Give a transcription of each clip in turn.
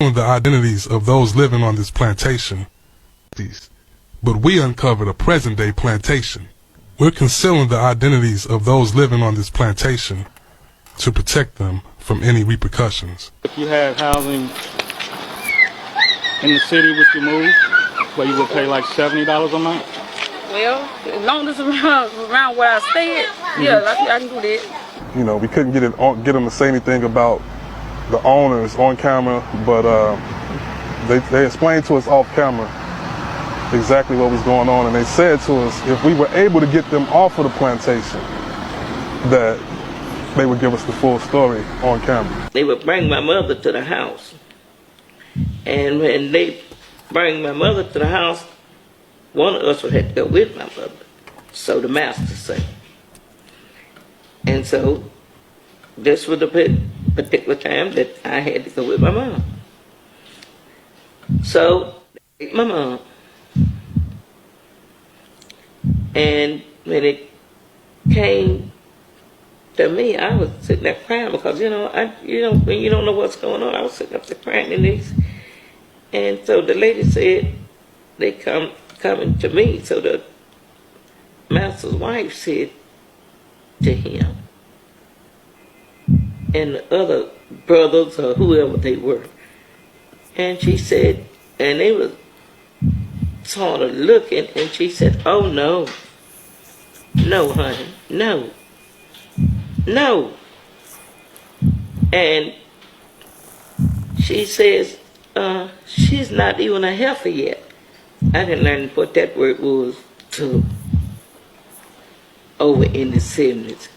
the identities of those living on this plantation, but we uncovered a present-day plantation. We're concealing the identities of those living on this plantation to protect them from any repercussions. If you had housing in the city which you moved, where you would pay like $70 a month? Well, as long as it's around where I stay, yeah, I can do that. You know, we couldn't get them to say anything about the owners on camera, but they explained to us off camera exactly what was going on, and they said to us if we were able to get them off of the plantation, that they would give us the full story on camera. They would bring my mother to the house, and when they bring my mother to the house, one of us would have to go with my mother, so the master said. And so this was the particular time that I had to go with my mom. So my mom, and when it came to me, I was sitting there crying because when you don't know what's going on, I was sitting up there crying in this. And so the lady said they coming to me. So the master's wife said to him and the other brothers or whoever they were, and she said, and they was sort of looking, and she said, "Oh no, no, honey, no, no." And she says, she's not even a heifer yet. I didn't learn what that word was till over in the 70s.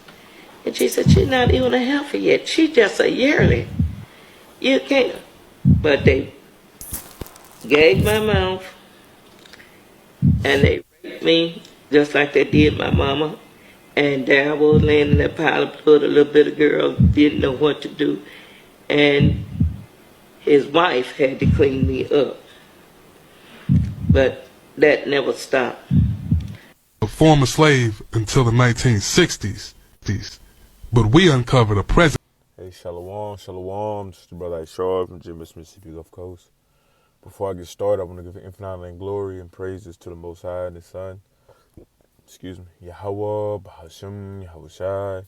And she said, she's not even a heifer yet. She's just a yearling. You can't. But they gagged my mouth, and they raped me just like they did my mama. And there I was laying in that pile of blood. A little bit of girl didn't know what to do. And his wife had to clean me up. But that never stopped. A former slave until the 1960s, but we uncovered a present. Hey, shalom, shalom. This is your brother Ashar from Jimis, Mississippi Gulf Coast. Before I get started, I want to give infinite and glory and praises to the Most High and His Son. Yahweh, Bahashim, Yahushai,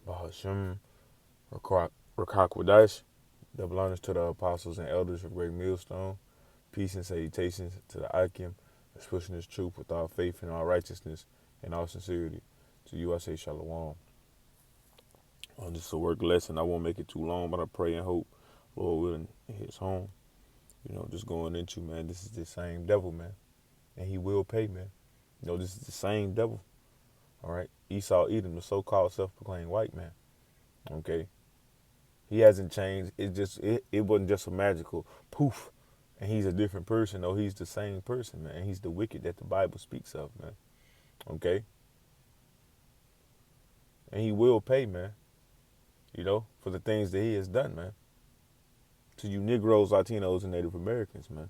Bahashim, Rakakwadash. Double honors to the apostles and elders of Great Millstone. Peace and salutations to the Akim, that's pushing this truth with all faith and all righteousness and all sincerity. To you I say shalom. This is a work lesson. I won't make it too long, but I pray and hope, Lord willing, it hits home. Just going into, man, this is the same devil, man. And he will pay, man. This is the same devil. All right? Esau Edom, the so-called self-proclaimed white man. Okay? He hasn't changed. It wasn't just a magical poof, and he's a different person. No, he's the same person, man. He's the wicked that the Bible speaks of, man. Okay? And he will pay, man. For the things that he has done, man. To you Negroes, Latinos, and Native Americans, man.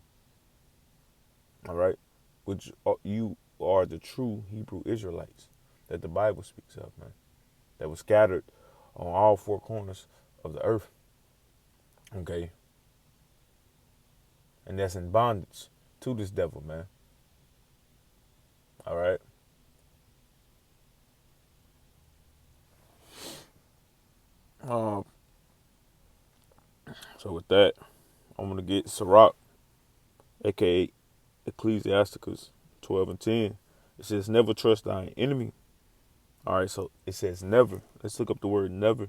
All right? Which you are the true Hebrew Israelites that the Bible speaks of, man. That was scattered on all four corners of the earth. Okay? And that's in bondage to this devil, man. All right? So with that, I'm going to get Sirach, a.k.a. Ecclesiasticus 12 and 10. It says, never trust thine enemy. All right, so it says never. Let's look up the word never.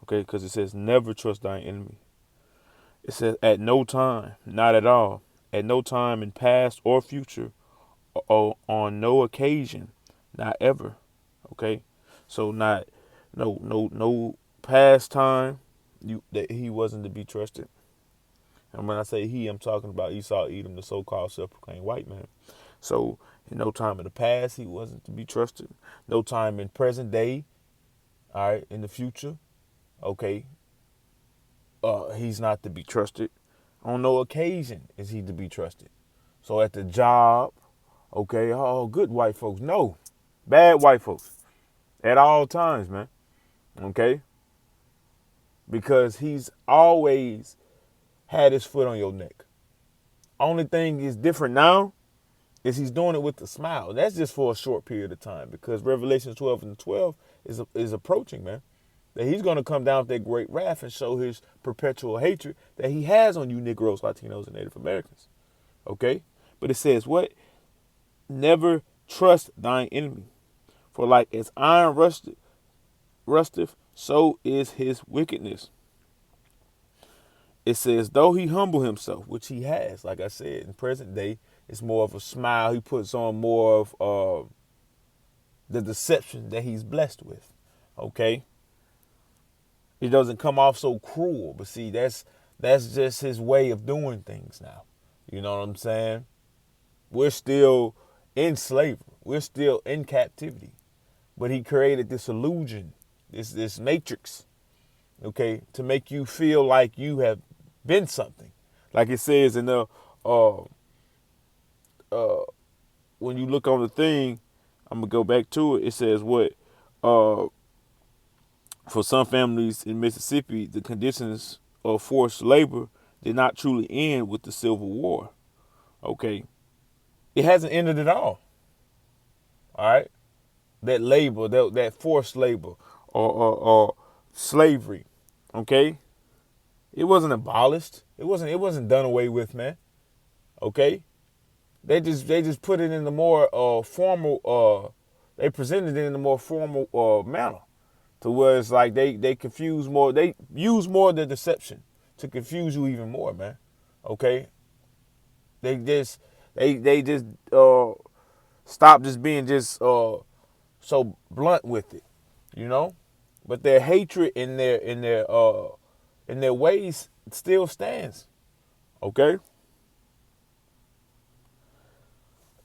Okay, because it says never trust thine enemy. It says at no time, not at all, at no time in past or future, or on no occasion, not ever. Okay, so not no past time that he wasn't to be trusted. And when I say he, I'm talking about Esau Edom, the so-called self-proclaimed white man. So in no time in the past, he wasn't to be trusted. No time in present day, all right, in the future, okay, he's not to be trusted. On no occasion is he to be trusted. So at the job, okay, good white folks. No, bad white folks. At all times, man. Okay? Because he's always had his foot on your neck. Only thing is different now is he's doing it with a smile. That's just for a short period of time because Revelation 12:12 is approaching, man. That he's going to come down with that great wrath and show his perpetual hatred that he has on you Negroes, Latinos, and Native Americans. Okay? But it says what? Never trust thine enemy. For like as iron rusteth, so is his wickedness. It says, though he humble himself, which he has, like I said, in present day, it's more of a smile. He puts on more of the deception that he's blessed with. Okay? It doesn't come off so cruel, but see, that's just his way of doing things now. You know what I'm saying? We're still in slavery. We're still in captivity. But he created this illusion, this matrix, okay, to make you feel like you have been something. Like it says in the when you look on the thing, I'm gonna go back to it. It says what? For some families in Mississippi, the conditions of forced labor did not truly end with the Civil War. Okay. It hasn't ended at all. All right. That labor, that forced labor or slavery. Okay. It wasn't abolished. It wasn't done away with, man. Okay. They just put it in the more formal they presented it in a more formal manner. To where it's like they confuse more, they use more of the deception to confuse you even more, man. Okay? They just stop just being just so blunt with it, you know? But their hatred in their ways still stands. Okay?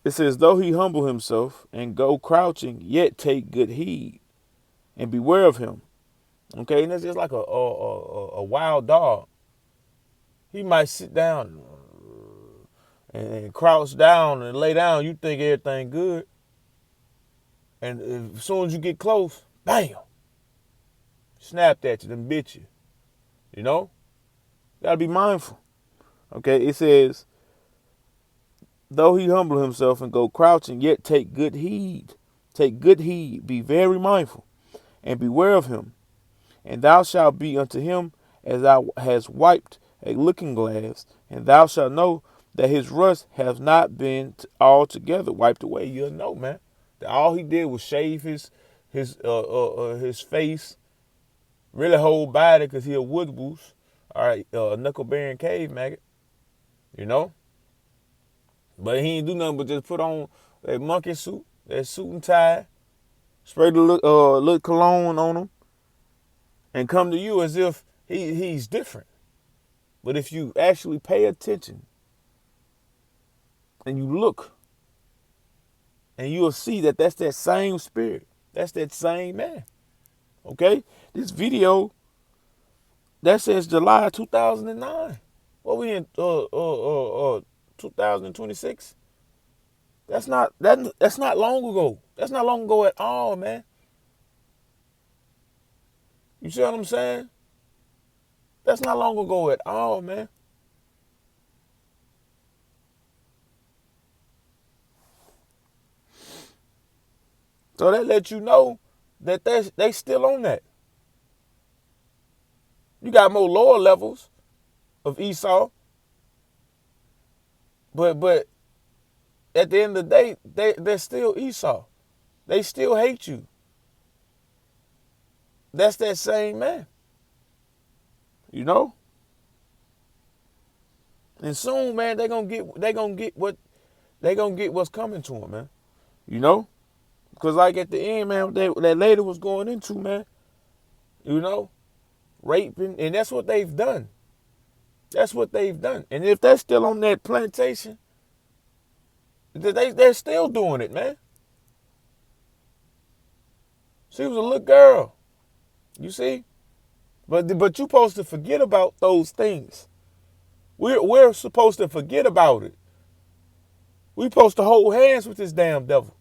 It says, though he humble himself and go crouching, yet take good heed and beware of him. Okay, and it's just like a wild dog. He might sit down and crouch down and lay down. You think everything good, and as soon as you get close, bam, snapped at you, then bit you. You know, gotta be mindful. Okay, it says, though he humble himself and go crouching, yet take good heed. Take good heed. Be very mindful. And beware of him, and thou shalt be unto him as thou hast wiped a looking glass, and thou shalt know that his rust has not been altogether wiped away. You'll know, man, that all he did was shave his face, really whole body, because he a wood goose, all right, knuckle bearing cave maggot, you know. But he ain't do nothing but just put on that monkey suit, that suit and tie. Spray the little cologne on him and come to you as if he's different. But if you actually pay attention and you look, and you'll see that that's that same spirit. That's that same man. Okay? This video, that says July 2009. What we in 2026? That's not long ago. That's not long ago at all, man. You see what I'm saying? That's not long ago at all, man. So that lets you know that they still on that. You got more lower levels of Esau, but at the end of the day, they're still Esau. They still hate you. That's that same man. You know? And soon, man, they gonna get what's coming to them, man. You know? Because like at the end, man, that lady was going into, man, you know, raping, and that's what they've done. That's what they've done. And if they're still on that plantation, they're still doing it, man. She was a little girl. You see? But you're supposed to forget about those things. We're supposed to forget about it. We're supposed to hold hands with this damn devil.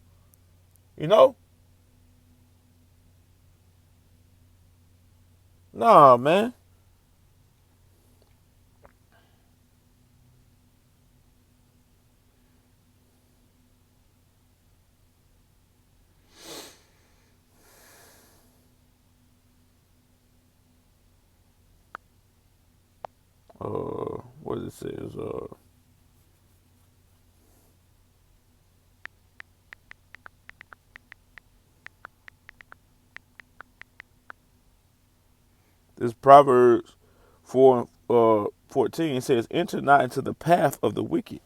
You know? Nah, man. what it says. This Proverbs 4:14 says, "Enter not into the path of the wicked.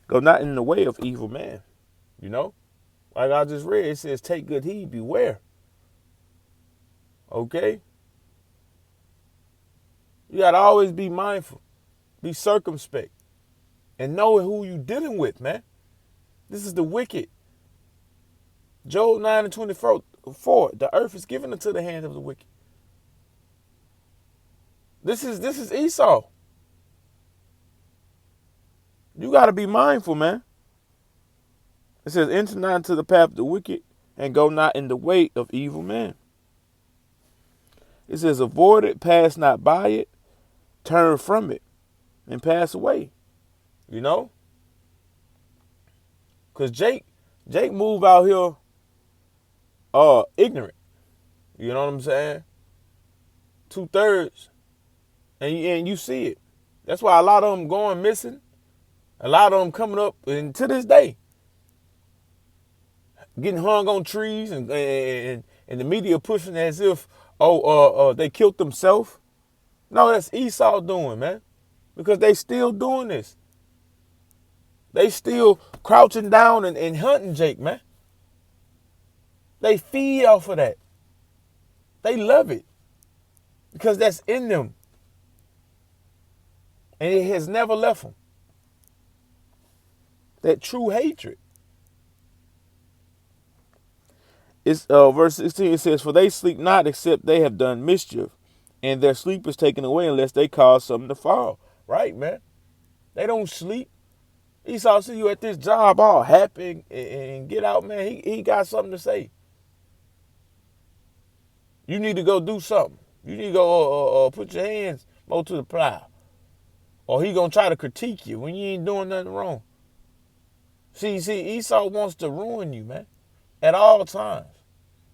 Go not in the way of evil man." You know, like I just read, it says, "Take good heed, beware." Okay, you gotta always be mindful, be circumspect, and know who you dealing with, man. This is the wicked. Job 9:24, the earth is given into the hands of the wicked. This is Esau. You got to be mindful, man. It says, "Enter not into the path of the wicked, and go not in the way of evil men." It says, "Avoid it, pass not by it, turn from it, and pass away." You know? Because Jake moved out here ignorant. You know what I'm saying? 2/3. And you see it. That's why a lot of them going missing. A lot of them coming up, and to this day, getting hung on trees, and the media pushing as if, they killed themselves. No, that's Esau doing, man. Because they still doing this. They still crouching down and hunting Jake, man. They feed off of that. They love it. Because that's in them. And it has never left them. That true hatred. It's verse 16, it says, "For they sleep not except they have done mischief, and their sleep is taken away unless they cause something to fall." Right, man. They don't sleep. Esau see you at this job all happy and get out, man. He got something to say. You need to go do something. You need to go put your hands more to the plow. Or he gonna try to critique you when you ain't doing nothing wrong. See, Esau wants to ruin you, man. At all times.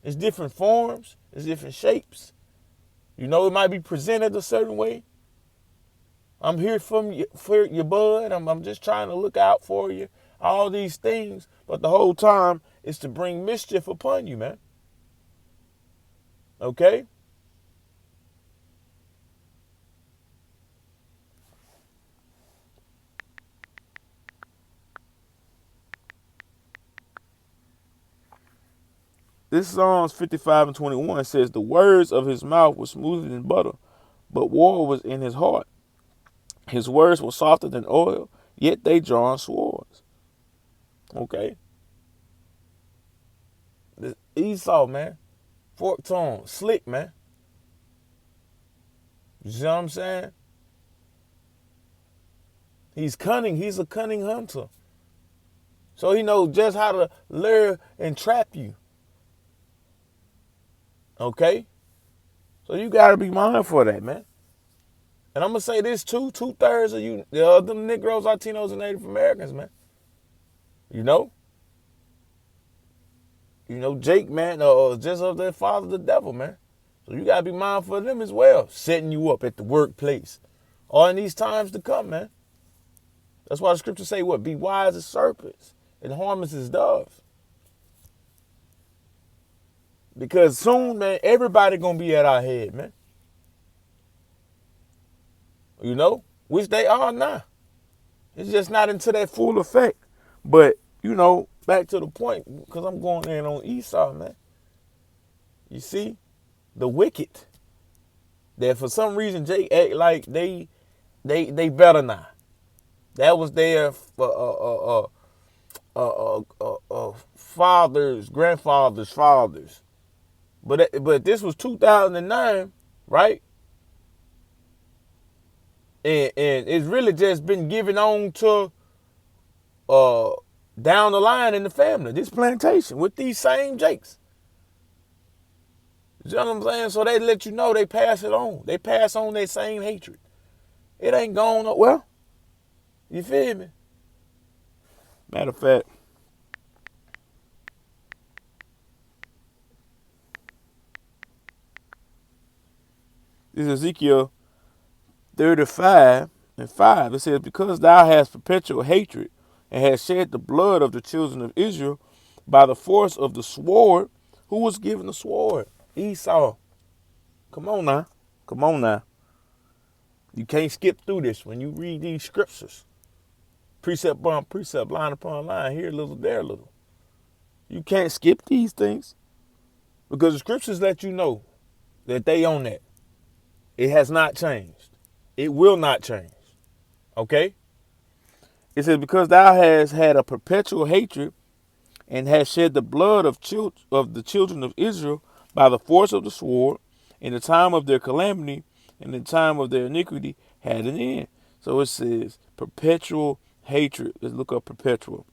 It's different forms. It's different shapes. You know, it might be presented a certain way. I'm here for your bud. I'm just trying to look out for you. All these things. But the whole time is to bring mischief upon you, man. Okay? This Psalms 55:21 says, "The words of his mouth were smoother than butter, but war was in his heart. His words were softer than oil, yet they drawn swords." Okay? This Esau, man. Forked tongue. Slick, man. You see what I'm saying? He's cunning. He's a cunning hunter. So he knows just how to lure and trap you. Okay? So you got to be mindful of that, man. And I'm going to say this too. 2/3 of you, the other Negroes, Latinos, and Native Americans, man. You know? Jake, man, just of their father, the devil, man. So you got to be mindful of them as well. Setting you up at the workplace. Or in these times to come, man. That's why the scriptures say what? Be wise as serpents and harmless as doves. Because soon, man, everybody gonna be at our head, man. You know? Which they are now. It's just not into that full effect. But, back to the point, because I'm going in on Esau, man. You see? The wicked. That for some reason Jake act like they better now. That was their fathers, grandfathers, fathers. But this was 2009, right? And it's really just been given on to down the line in the family. This plantation with these same Jakes. You know what I'm saying? So they let you know they pass it on. They pass on their same hatred. It ain't gone up. Well, you feel me? Matter of fact, this is Ezekiel 35, and 5. It says, because thou hast perpetual hatred and hast shed the blood of the children of Israel by the force of the sword. Who was given the sword? Esau. Come on now. Come on now. You can't skip through this when you read these scriptures. Precept upon precept, line upon line, here a little, there a little. You can't skip these things because the scriptures let you know that they on that. It has not changed. It will not change. Okay? It says, because thou hast had a perpetual hatred and hast shed the blood of the children of Israel by the force of the sword, in the time of their calamity and the time of their iniquity had an end. So it says perpetual hatred. Let's look up perpetual.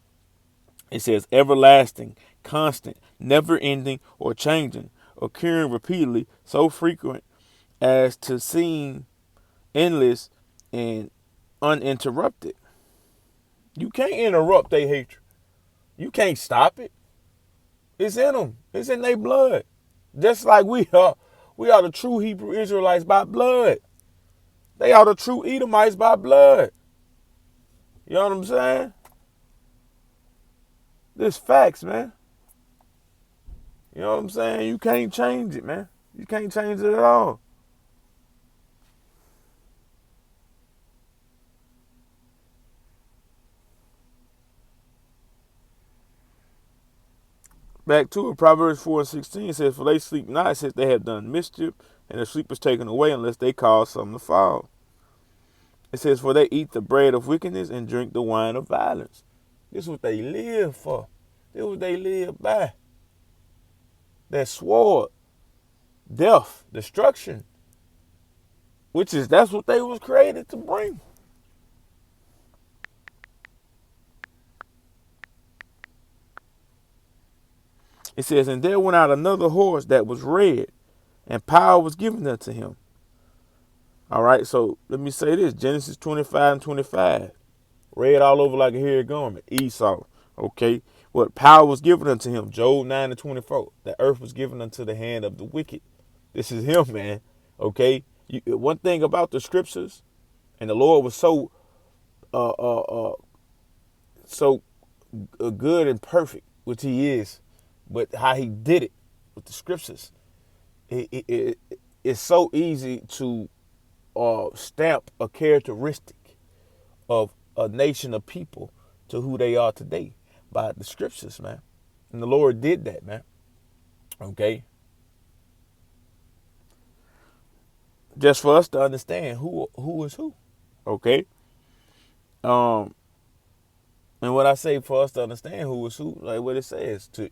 It says everlasting, constant, never ending or changing, occurring repeatedly, so frequent as to seem endless and uninterrupted. You can't interrupt their hatred. You can't stop it. It's in them. It's in their blood. Just like we are the true Hebrew Israelites by blood. They are the true Edomites by blood. You know what I'm saying? This facts, man. You know what I'm saying? You can't change it, man. You can't change it at all. Back to it, Proverbs 4:16 says, for they sleep not since they have done mischief, and their sleep is taken away unless they cause something to fall. It says, for they eat the bread of wickedness and drink the wine of violence. This is what they live for. This is what they live by. That sword, death, destruction, that's what they was created to bring. It says, and there went out another horse that was red, and power was given unto him. All right, so let me say this, Genesis 25:25. Red all over like a hairy garment, Esau. Okay, what power was given unto him? Job 9:24. The earth was given unto the hand of the wicked. This is him, man. Okay, one thing about the scriptures, and the Lord was so good and perfect, which he is, but how he did it with the scriptures, it's so easy to stamp a characteristic of a nation of people to who they are today by the scriptures, man. And the Lord did that, man. Okay. Just for us to understand who is who. Okay. And what I say for us to understand who is who, like what it says, to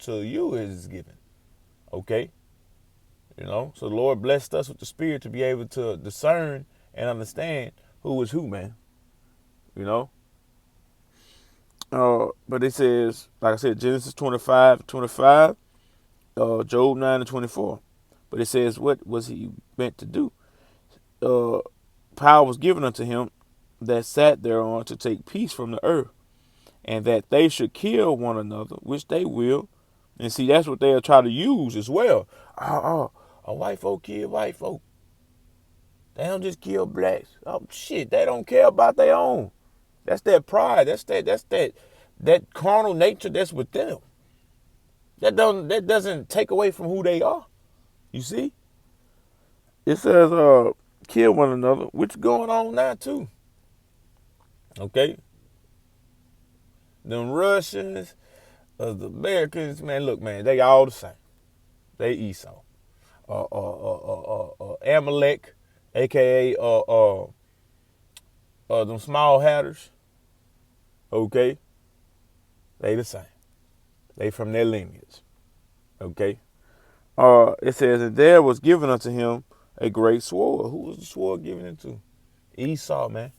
you is given. Okay. You know, so the Lord blessed us with the spirit to be able to discern and understand who is who, man. You know. But it says, like I said, Genesis 25:25, Job 9:24. But it says, what was he meant to do? Power was given unto him that sat thereon to take peace from the earth, and that they should kill one another, which they will. And see, that's what they'll try to use as well. A white folk kill white folk. They don't just kill blacks. Oh shit, they don't care about their own. That's that pride. That's that carnal nature that's within them. That doesn't take away from who they are. You see? It says kill one another, which is going on now too. Okay? Them Russians, the Americans, man, look, man, they all the same. They Esau. Amalek, aka them small hatters. Okay? They the same. They from their lineage. Okay? It says, and there was given unto him a great sword. Who was the sword given it to? Esau, man.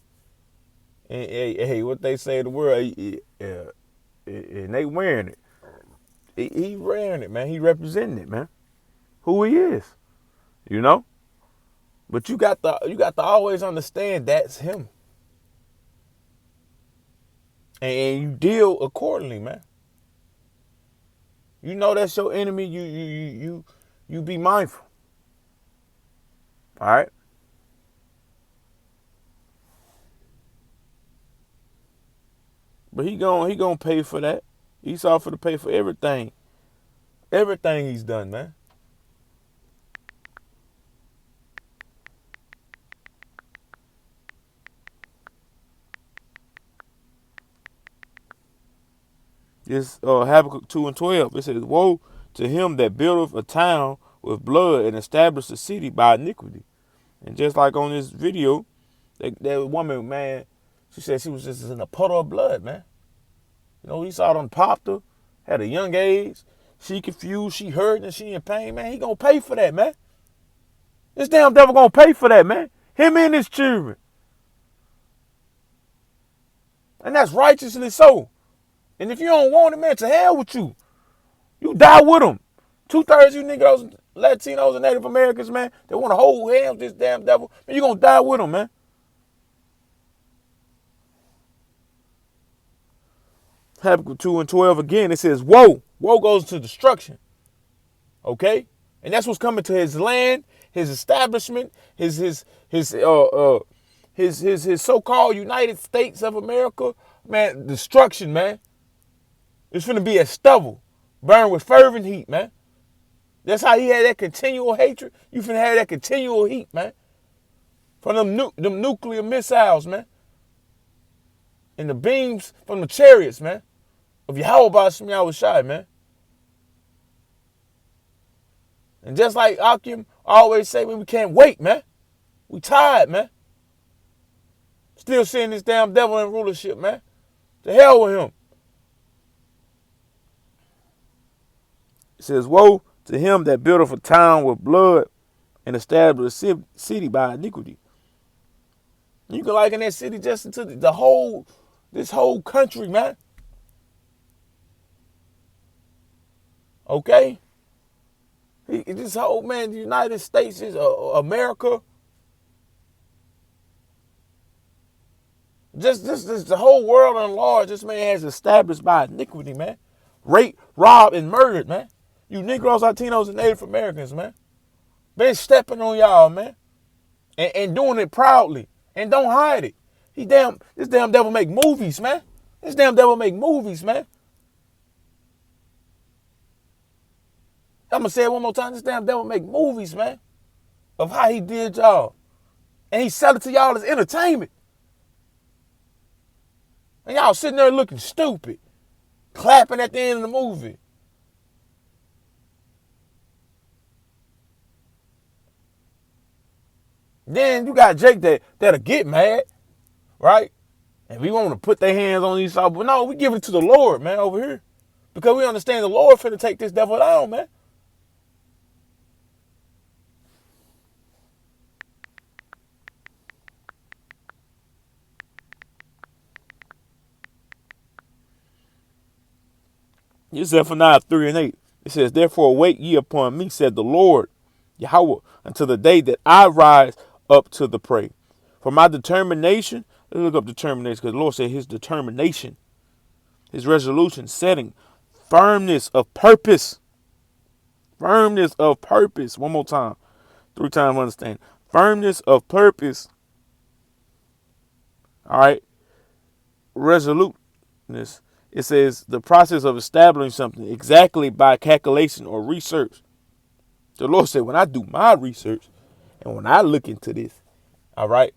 And, hey, what they say in the world, and they wearing it. He wearing it, man. He representing it, man. Who he is, you know. But you got to always understand that's him, and you deal accordingly, man. You know that's your enemy. You be mindful. All right. But he gonna pay for that. Esau for to pay for everything. Everything he's done, man. This Habakkuk 2:12. It says, "Woe to him that buildeth a town with blood and establish a city by iniquity." And just like on this video, that woman, man, she said she was just in a puddle of blood, man. You know, Esau done popped her, had a young age. She confused, she hurt, and she in pain, man. He gonna pay for that, man. This damn devil gonna pay for that, man. Him and his children. And that's righteously so. And if you don't want it, man, to hell with you. You die with them. 2/3 you niggas, Latinos, and Native Americans, man, they want to hold hands with this damn devil. Man, you gonna die with them, man. Habakkuk 2:12 again, it says, woe. Woe goes to destruction. Okay? And that's what's coming to his land, his establishment, his so-called United States of America. Man, destruction, man. It's finna be a stubble, burned with fervent heat, man. That's how he had that continual hatred. You finna have that continual heat, man. From them nuclear missiles, man. And the beams from the chariots, man. Of Yahweh Shai, man. And just like Akim always say, we can't wait, man. We tired, man. Still seeing this damn devil in rulership, man. To hell with him. It says, woe to him that buildeth a town with blood and establish a city by iniquity. You can liken that city just into this whole country, man. Okay? This whole, man, the United States is America. Just the whole world at large, this man has established by iniquity, man. Raped, robbed, and murdered, man. You Negroes, Latinos, and Native Americans, man. Been stepping on y'all, man. And doing it proudly. And don't hide it. This damn devil make movies, man. This damn devil make movies, man. I'm going to say it one more time. This damn devil make movies, man. Of how he did y'all. And he sell it to y'all as entertainment. And y'all sitting there looking stupid. Clapping at the end of the movie. Then you got Jake that'll get mad, right? And we want to put their hands on these but no, we give it to the Lord, man, over here. Because we understand the Lord finna take this devil down, man. Zephaniah 3:8. It says, therefore wait ye upon me, said the Lord, Yahweh, until the day that I rise up to the prey. For my determination, let's look up determination, because the Lord said his determination, his resolution, setting, firmness of purpose. Firmness of purpose. One more time. 3 times understand. Firmness of purpose. All right. Resoluteness. It says the process of establishing something exactly by calculation or research. The Lord said, when I do my research and when I look into this, all right,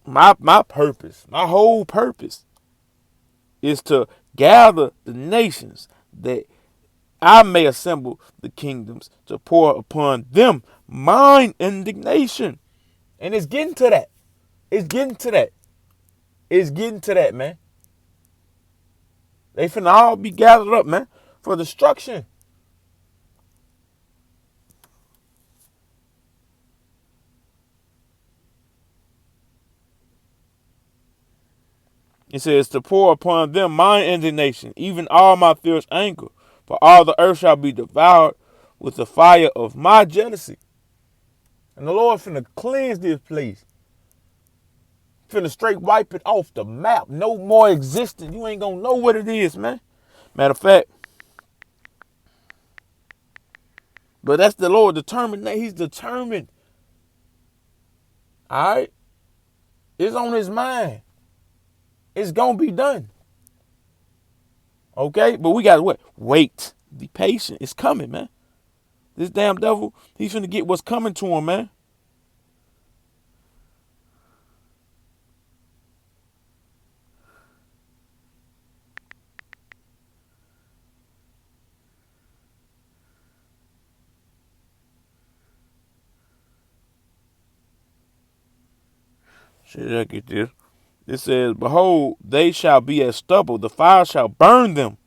my purpose, my whole purpose is to gather the nations that I may assemble the kingdoms to pour upon them mine indignation. And it's getting to that. It's getting to that. It's getting to that, man. They finna all be gathered up, man, for destruction. It says, to pour upon them mine indignation, even all my fierce anger, for all the earth shall be devoured with the fire of my jealousy. And the Lord finna cleanse this place. Finna straight wipe it off the map. No more existing. You ain't gonna know what it is, man. Matter of fact. But that's the Lord determined. He's determined. All right? It's on his mind. It's gonna be done. Okay? But we gotta what? Wait. Be patient. It's coming, man. This damn devil, he's finna get what's coming to him, man. Shit, I get this. It says, behold, they shall be as stubble. The fire shall burn them.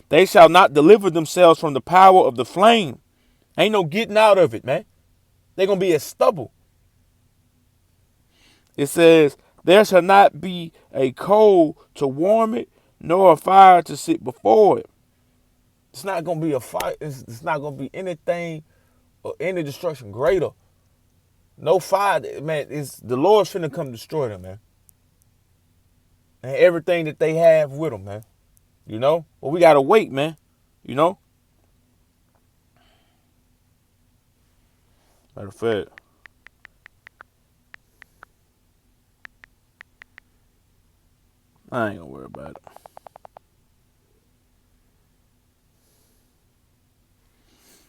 They shall not deliver themselves from the power of the flame. Ain't no getting out of it, man. They're going to be as stubble. It says, there shall not be a coal to warm it, nor a fire to sit before it. It's not going to be a fire. It's not going to be anything or any destruction greater. No fire, man. It's the Lord's finna come destroy them, man. And everything that they have with them, man. You know? But we got to wait, man. You know? Matter of fact. I ain't gonna worry about it.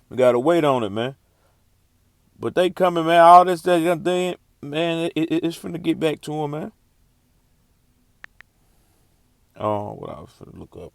We got to wait on it, man. But they coming, man. All this, that thing, man, it's finna get back to them, man. Oh, what I was finna look up.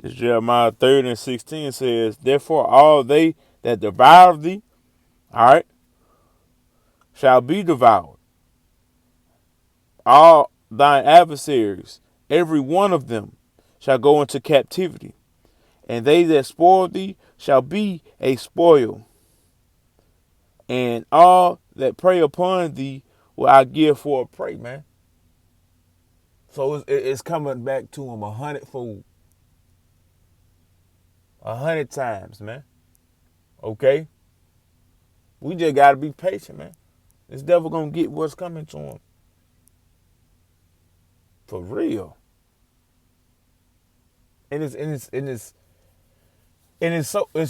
This Jeremiah 30 and 16 says, therefore all they that devour thee, all right, shall be devoured. All thine adversaries, every one of them, shall go into captivity. And they that spoil thee shall be a spoil. And all that prey upon thee will I give for a prey, man. So it's coming back to him 100-fold. 100 times, man. Okay? We just got to be patient, man. This devil going to get what's coming to him. For real. And it's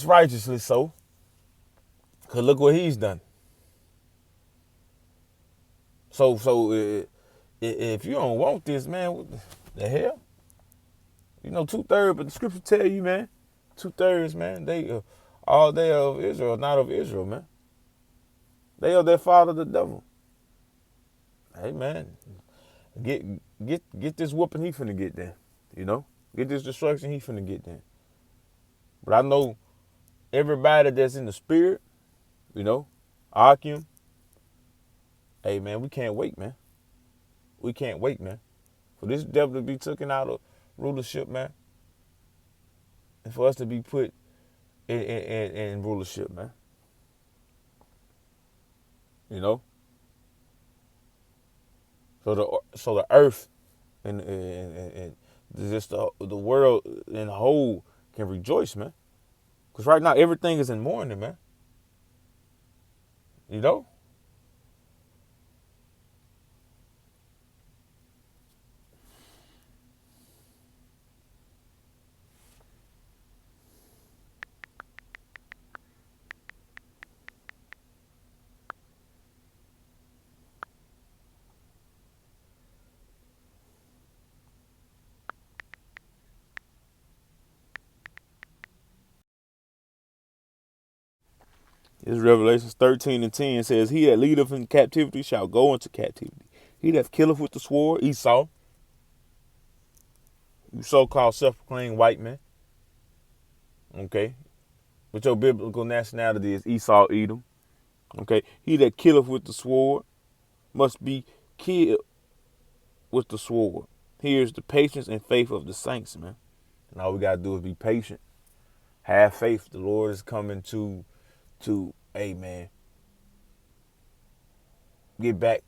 righteously so. Cause look what he's done. So if you don't want this, man, what the hell? You know, 2/3, but the scripture tell you, man, 2/3, man, all they of Israel, not of Israel, man. They are their father, the devil. Hey, man, get this whooping he finna get there, you know? Get this destruction he finna get there. But I know everybody that's in the spirit, you know, Akim, hey, man, we can't wait, man. We can't wait, man. For this devil to be taken out of rulership, man. And for us to be put in rulership, man. You know? So the earth and just the world in the whole can rejoice, man. Because right now everything is in mourning, man. You know? This Revelations 13 and 10 says, he that leadeth in captivity shall go into captivity. He that killeth with the sword, Esau, you so-called self-proclaimed white man, okay, but your biblical nationality is Esau, Edom, okay, he that killeth with the sword must be killed with the sword. Here's the patience and faith of the saints, man. And all we got to do is be patient, have faith. The Lord is coming to, hey, man, get back,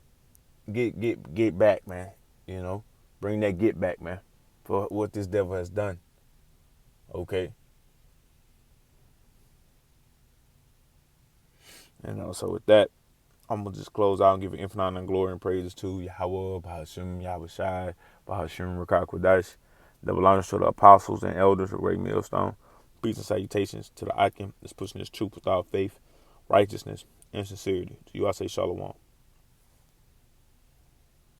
get back, man. You know, bring that get back, man, for what this devil has done. Okay. And so with that, I'm gonna just close out and give infinite honor and glory and praises to Yahweh, Bahashim, Yahweh Shai, Bahashim, Rakah Kodash, double honors to the apostles and elders of Great Millstone. Peace and salutations to the Icon that's pushing this truth without faith, righteousness, and sincerity. To you I say Shalom.